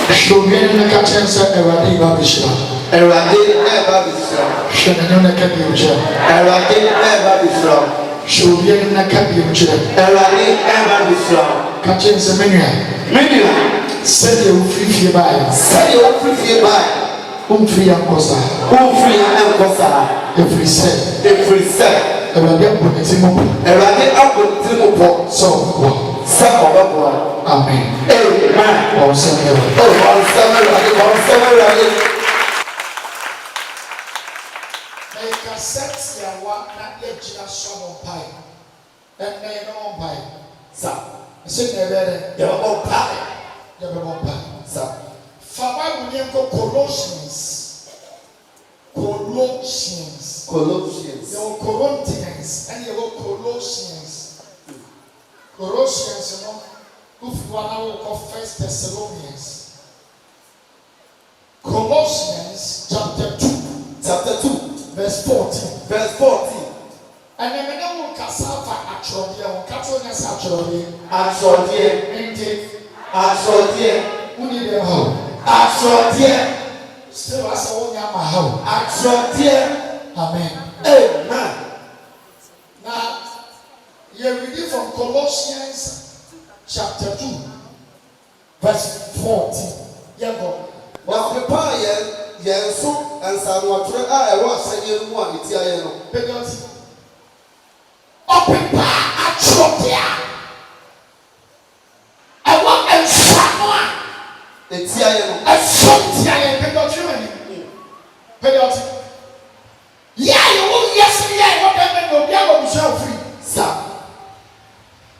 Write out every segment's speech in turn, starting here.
Showing the catchers at Eradi Babishra. Eradi Babishra. Shannon Kabuja. Eradi Babishra. Showing the Kabuja. Eradi Babishra. Catchers a mania. Say you free by. Say you free by. Free and Cosa. Free and Cosa. Every set. Eradi Abun Timopo. So. Amen. Amen. Make a set your one not yet just some pie. And they know pie. Sir. Sit there, you're all pie. You're all pie. Sir. Father, we go Colossians. Colossians. Your Corinthians and your Colossians. Colossians, you know. If one of 1 Thessalonians, Colossians chapter 2, verse 14. And then we know Cassava actually, still as a one Amen. Amen. Now, you're reading from Colossians chapter 2, verse 14. Now, prepare so and Samuel. I was saying one, it's a because open bar at Trotia. I want a Samuel. It's a Sotia, Pedot. Yeah, you will yesterday, whatever you will be free. Sir.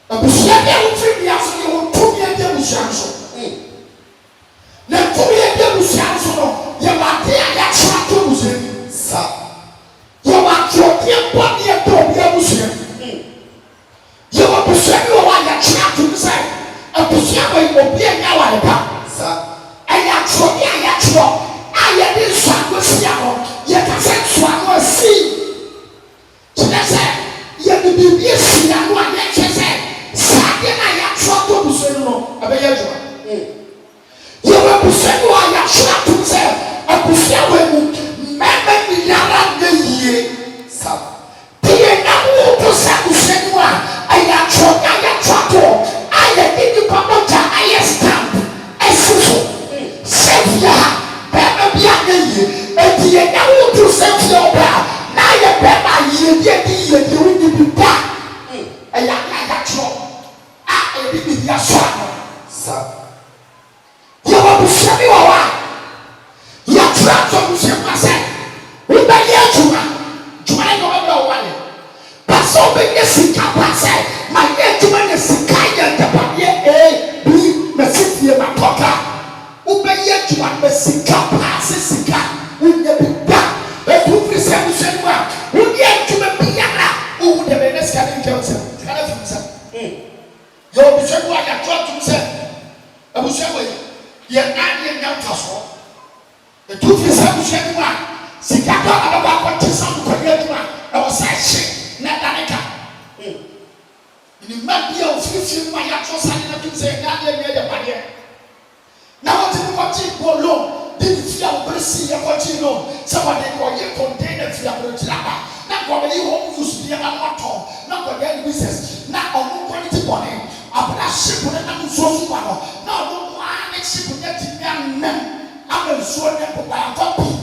Abusuafo wofiri biase ne wo tumi ade abusuanso na tumi ade abusuanso no ye wade ya chira to abusuani sa ye wade ye body e to bi abusuani ye abusuani wo ya chira to say abusuafo yi obi anya wa pa sa aya chiro ya chiro aya de swago sia ho ye ka se swago asi chira say ye de bi sia no anya chese Sadia ya trato buseno abeya jwa ye wa buseno ya trato se abusia we mu meme minyara de yie sa tie na wo to sa buseno aya trato aya di papa ta aya stamp esuso sevia bebe bia de yie e tie na wo to sevia oba na aya beba yie di wini bi pa aya trato you will be semi or you are trapped on yourself. We may hear to one. But so many Sika my gentleman is Sikaya, the Pania, B, Messiah, my pocket. Who may yet to one Messika passes Sika, will never be back. Let who is the same one. Who yet to be Piana, who would have been a scanning council. Your bishop, I have taught to say, I will say, you're not in your castle. The truth is, I will say, Sikaka, about what is on the I was saying, not Danica. You might be of 15 my actual son, and I can say, not near the barrier. Now, what you go low, didn't feel mercy of what you know. Somebody will contain a fear of lava. Not what you use to be a motto, not what any business, not on quality money. Abra ship na nso kwa no na no one ship get yan men am nso na kwa copy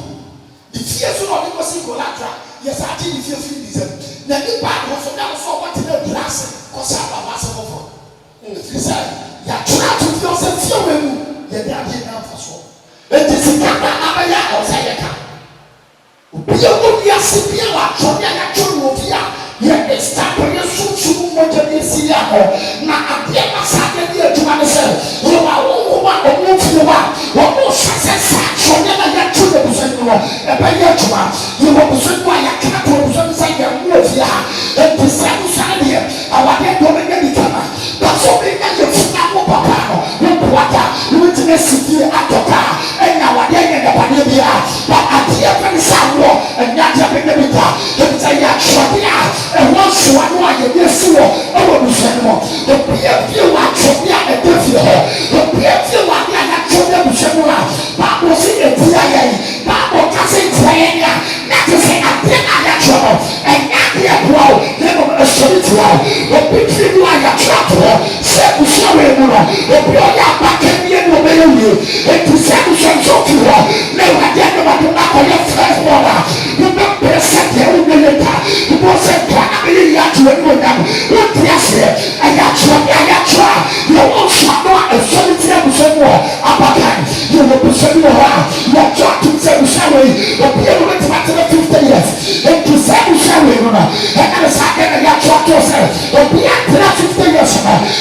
the fear so no go see collateral yes I think the fear free this na ni bad was na so what na glass ko sa ba ma so for he said ya try to feel say fear we mu ya da dey na for so it is kaka abaya o say ya ka obi o bi asibia wa tro ya tro wo bia ye start to suchu mo je si ya ko na ade ma sa de ye tuma ne se yo wa wo wa o mo fi wa wo sa so ne na ya tro de buso no e ba ye tuma yo wo buso no ya ka to buso sa ya mo fi ha e ti sa bu sa de awa de do me ni kama ba so be na ye fu na mo papa no wo kwata wo ti ne si ti atoka e na wa de ye de pa ne bia ba ade e pa sa wo e nya ja be ne bi ta e ti ya tro bia and once you are not a yes, you are the peer feel like a devil, the peer feel like a It is sufficient to her. Never get about the back of your first water. You don't present the only letter. You must say, Panamili Yatu and Woodam. What yes, I got you. You won't shadow a solitary somewhere. Abakan, you will be sending around. You are trying to say, Shawi, but we are going to matter 50 years. It is sufficient, Shawi, and I was having a yacht to say, but we are 50 years.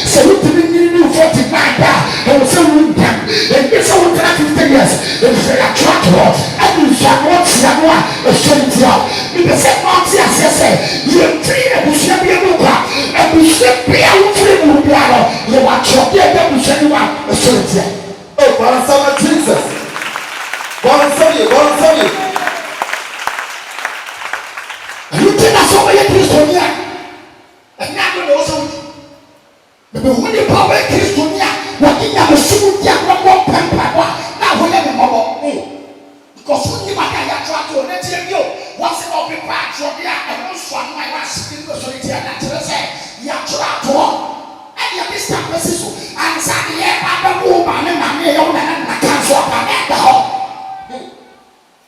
So we didn't need 49 and we say we can. And this is what 50 years. If they are trying to and you shall not see a straight out. Because the same months, as I say, you three and you shall be a look and we should be able to move out. You are trying to say you are a straight out. Oh, one summer Jesus. One summer. You tell us over your Christian. And now you know something. But when you power Christian, working at the civil diagram, now we have a mobile. Because when you might have tried to let you once it all be back, so they are no one my last in the solitary natural say, you are trying to walk. And you missed that position. And Sandy, I'm a woman, and I'm a young man, and I can't swap at the home.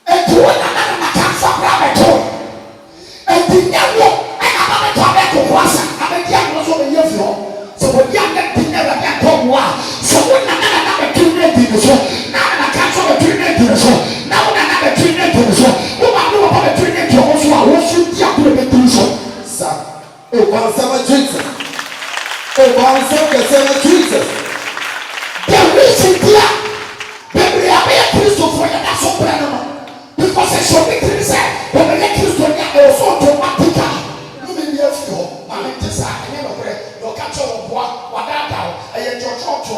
And to another, I can't swap at home. And the young one, and I'm a tobacco was, I'm a young was over years ago. So when young men never get home, so when another two minutes, now I can't swap a 2 minutes. Now another 3 minutes. What I know about a 3 minutes, also I want you to have to do so. Oh, one summer Jesus. Oh, one summer Jesus. The reason here, we are a Christian for your national plan. Because it's so big to say, when we let Christian, they are also automatic. You may be a few, I mean, this I never read. Your catcher of what I know, and your church.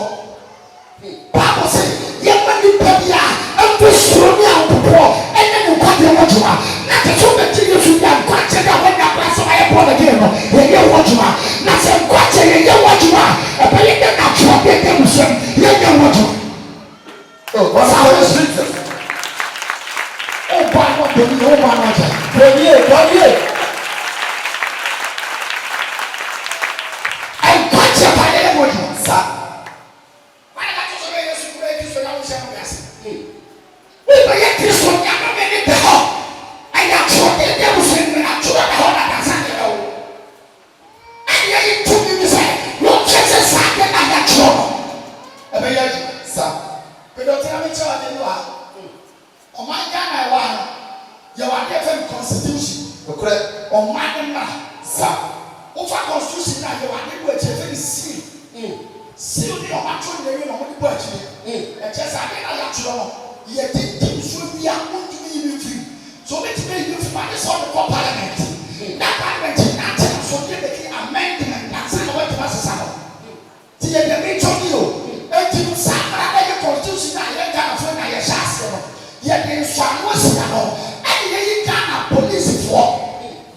Bible says, you when you pay and to show me out the poor, and then you cut your watch. Not to show that you should have got it when you pass away upon again. When you watch, not some question, you watch, but you cannot drop it. You watch. Oh, one summer Jesus. Oh, Bible, and catch your fire, what you say. We may get this one, you know, many people. I got you, they never send me out to the home at Tanzania. And you took me to say, no, just a second, I got you. I may get you, sir. But don't tell me, I didn't want. Oh, my God, I want. You are different constitution. Okay. Oh, my God, sir. Over constitution, you are able to very seal. Seal the matron, you know, what you and just I didn't know. Yet it should be a good to be free. So let's make you find this on the parliament. That parliament is not so the amendment and say what was the the make you and you say the constitution and California shas. Yet in some was and you Ghana police for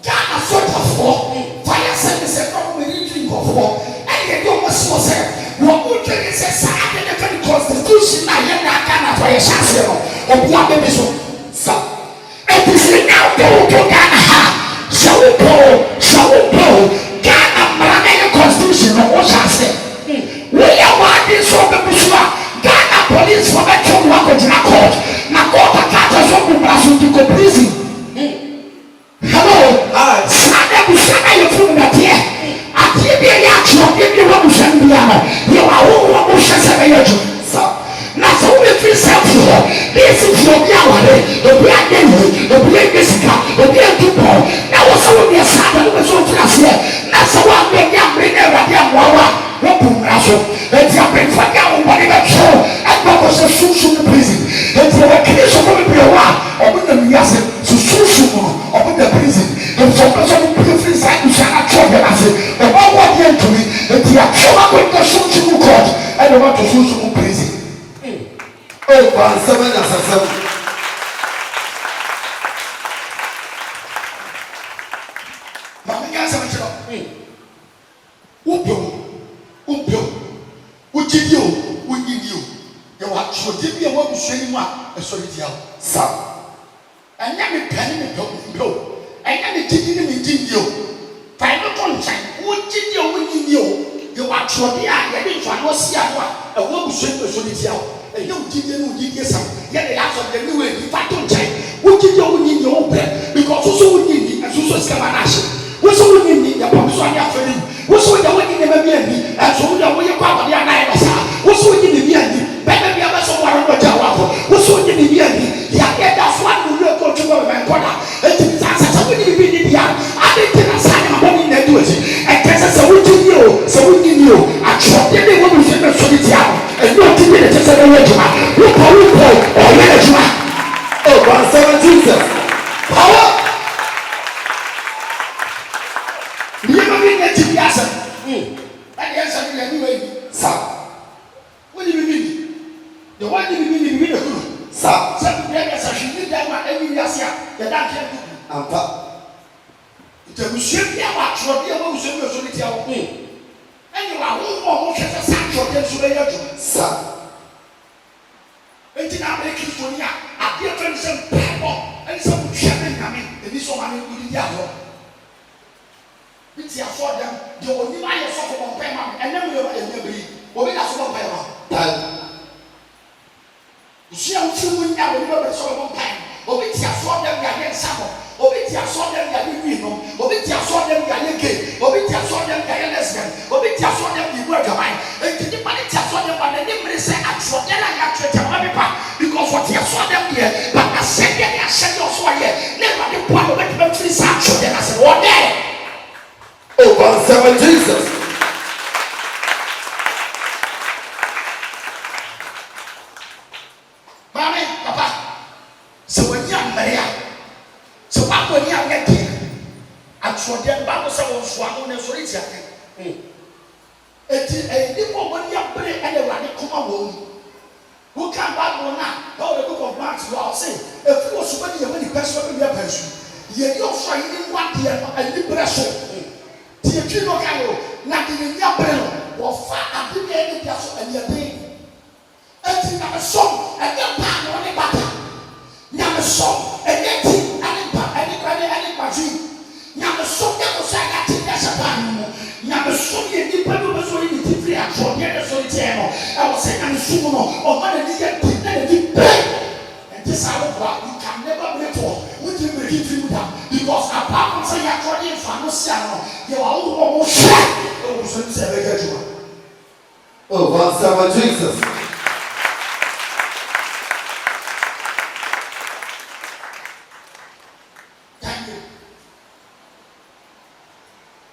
Ghana sort of for fire service and military for and you don't say what would you say the constitution and Ghana for your shas. It is now go to Ghana. Shall we go? Ghana, Marana Constitution, what shall I say? We are wanting so the Bushwa. Ghana police for that to work with court. Now, court attackers of the Brasil to go prison. Hello, Sana Busana, you're from that here. I give you a yacht, give you one Shandiana. You are all Shandiana. Now, so we feel self-here. This is your reality. The black enemy, the black Mexican, the black people. Now, also, we are sad and we're so fast here. Now, so I'm going to bring everything. What do you know? Let's have been for now. What is that show? And what was the social prison? Let's have a case of the one. Or with the Mias, so social, or with the prison. And so, person who prefer inside, you shall not trouble us. But what you to me, that you are sure going to social court. I don't want to social prison. Oh, one summer as Mamma mia, siamo già. Umpio. Ujidio. You are sure to be a woman showing one a solitaire. Son. And let me penny me go. And let me give you. Find a contract. Ujidio. You are sure to be a woman showing a solitaire. ɛnyɛ wo gyidie ne wo gyidie sam yɛde yɛasɔ deɛ ne wɔani fa to nkyɛn wo gyidie wo nyi wo pɛ because wo so wo nyi ni ɛso so sika ma no ahye wo so wo nyi ni yɛpɔm so ane afɛre mu wo so woyɛ wo nyi nneɛma bi ani ɛso woyɛ woyɛ kɔ abɔde anaayɛ no saa wo so wo nyi ne bi ani bɛbɛ bi abɛsɛ wo ara no ɔgya wo akɔ wo so wo nyi ne bi ani yɛadeɛ da so ane wo wura kɔ twɛ wɔ bɛnkɔda ɛnti saa sɛ sɛ wo nyi ne bi ni bia ade nti na saa nneɛma bɔne na adi akyi ɛkɛ sɛ sɛ wo gyidie o sɛ wo nyi ni o atwerɛdeɛ ne wɔ mu sɛ ne so ne tia no ɛnyɛ ɔte bi ne kyɛ sɛ bɛyɛ adwuma wopɔ ɔyɛ adwuma Oh, God, seven Jesus. power nneɛma bi nyɛ ti bi asɛm ɛne ɛsɛ no yɛ niwa yi Sa. wone bibi ni deɛ wɔne bibi ni bibi na kuro Sa. sɛ bibiɛ yɛ sɛ hwene dɛm a ɛni wiase a yɛda nkeɛ dugu Ampa. nti abusua bi a wɔatwerɛdeɛ wɔ abusua bi a ɔso ne tia wɔ ɛne wɔahohɔ a wɔhwɛ sɛ saa atwerɛdeɛ nso bɛyɛ adwuma Sa. nti na abɛyɛ kristoni a adeɛ fɛ ne sɛ mpaebɔ ɛne sɛ wohwɛ ne nyame ɛni sɛ ɔma ne wodidi agorɔ bi te afɔ dɛm deɛ onim ayɛ sɔfo bɔ mpae ma me ɛnɛ mu yɛ ɛnyɛ bɛyi obi da so bɔ mpae ma Tan. usua wofi mu nya obi bɛbɛ sɛ ɔbɔ mpae obi te afɔ dɛm yɛayɛ nsa bɔ obi te afɔ dɛm yɛayɛ wi nom obi te afɔ dɛm yɛayɛ gay obi te afɔ dɛm yɛayɛ lesbian obi te afɔ dɛm yɛbu adwaman enti nipa ne te afɔ dɛm ba n'ani mmere sɛ atwerɛdeɛ no a yɛatwerɛ gyama pepa because wɔte afɔ dɛm deɛ but asɛdeɛ ne ahyɛdeɛ ɔso ɔyɛ ne awurade boa no wobɛtumi afiri saa atwerɛdeɛ no ase no wɔdɛ Oh, God, seven Jesus. maame papa sɛ w'ani ammere a sɛ woakɔ ani a nyɛ deɛ atwerɛdeɛ no baako sɛ wɔmfoa no ne nsɔre tia enti nnipa a wɔani abere ɛne awurade koma wɔn mu woka bible no a ɛwɔ the book of Matthew a ɔse ɛfiri wɔ suba ne yɛma nipa so bɛbi apa su yɛni ɔfo a yɛne mmoadeɛ no ani berɛ so nti yɛtwi no ɔka no na de yɛni abere no wɔfa ade bi a ɛne bia so aniaden enti nyamesom ɛnyɛ paa na ɔne bata nyamesom ɛnyɛ ti ɛne mpa ɛne kwadwi nyamesom yɛ ko sɛ ɛyɛte yɛ hyɛ paa no mu nyamesom yɛ nnipa bi wobɛ so ɔyɛ ne ti firi atwerɛdeɛ ne so ne tiɛ no ɛwɔ sɛ nyamesom no ɔma n'ani yɛ ti na n'ani bɛn ɛnti saa woboa you can never break for wogye mmerɛki firi mu da because apart from sɛ yɛatwerɛdeɛ mfa no sia no yɛwɔ awohɔ mo hwɛ ɛwɔ so ne sɛ ɛbɛyɛ adwuma Oh, God, seven Jesus.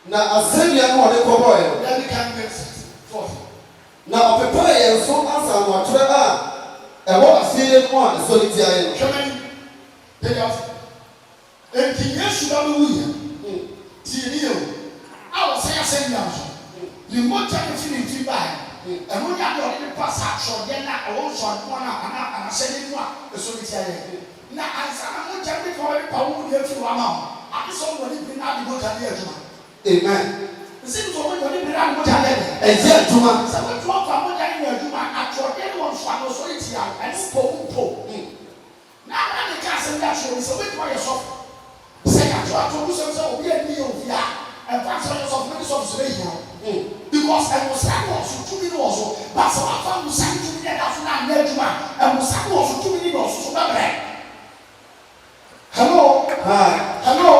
Na asɛnnua no ɔde kɔbɔɔɛ no na ɔpepa yɛn so ansa no atwerɛ a ɛwɔ afie mu a ɛsɔ ne tiaeɛ no enti yesu ba bɛwuyɛ tie ne yɛ a wɔsɛ yɛsɛ nnua so ne mmɔgya ne fi ne mfiri baɛ ɛno ne ade ɔde ne pa saa atwerɛdeɛ no a ɛwɔ nsɔanoa no a anahyɛde mu a ɛsɔ ne tiaeɛ na ansa na mogya ne fa wɔde pa wo mu deɛ afiri wama ho ade sɛ ɔwɔ ne bi na ade mogya ne yɛ adwuma Amen. Sɛ nso wɔn yɛ onipa na mogya yɛ dɛ. Ɛyɛ adwuma. Sɛ wɔtu ɔfa mogya yɛ adwuma atwerɛdeɛ ne wɔn fa no so eti a ɛno mpo. Na ara ne ka asɛm yɛ atwerɛ sɛ wɔtu ɔyɛ sɔfo. Sɛ yɛatwerɛ atwerɛ mu sɛ obi ani yɛ ofi a ɛmfa sɛ ɔyɛ sɔfo ne sɔfo sɛ ɛyɛ o. Because ɛmusa ne wɔ so tumi ne wɔ so baasa wafa musa ne tumi ne ɛda so na anyɛ adwuma ɛmusa ne wɔ so tumi ne wɔ so so bɛbrɛ. Hello. Hi. Hello.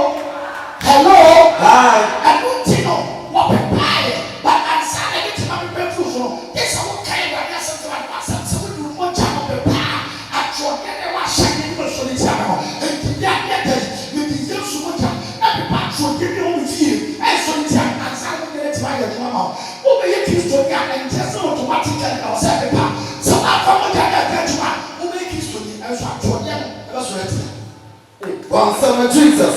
Hello. Hi. Ɛno nti no wɔpepaeɛ but ansa na ɛde tema mepɛ furu so no yɛ sɛ wokae awurade asɛm sɛ wade asɛm sɛ wode wo mogya no pepaa atwerɛdeɛ ne wahyɛ ne ne so ne tia no enti yɛ anyɛ da mede yesu mogya ɛpepa atwerɛdeɛ ne ɔmo fie ɛso ne tia ansa na wode ne tema yɛ adwuma ma wo wobɛyɛ kristoni a ɛnkyɛ sɛ automatically na wɔ sɛ pepa sɛ woafa mogya ne ɛka adwuma wobɛyɛ kristoni ɛnso atwerɛdeɛ no ɛbɛso atia One seven Jesus.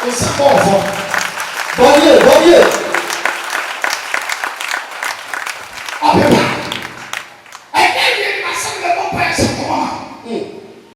ɔsɛ bɔɔfɔ Bɔyɛ.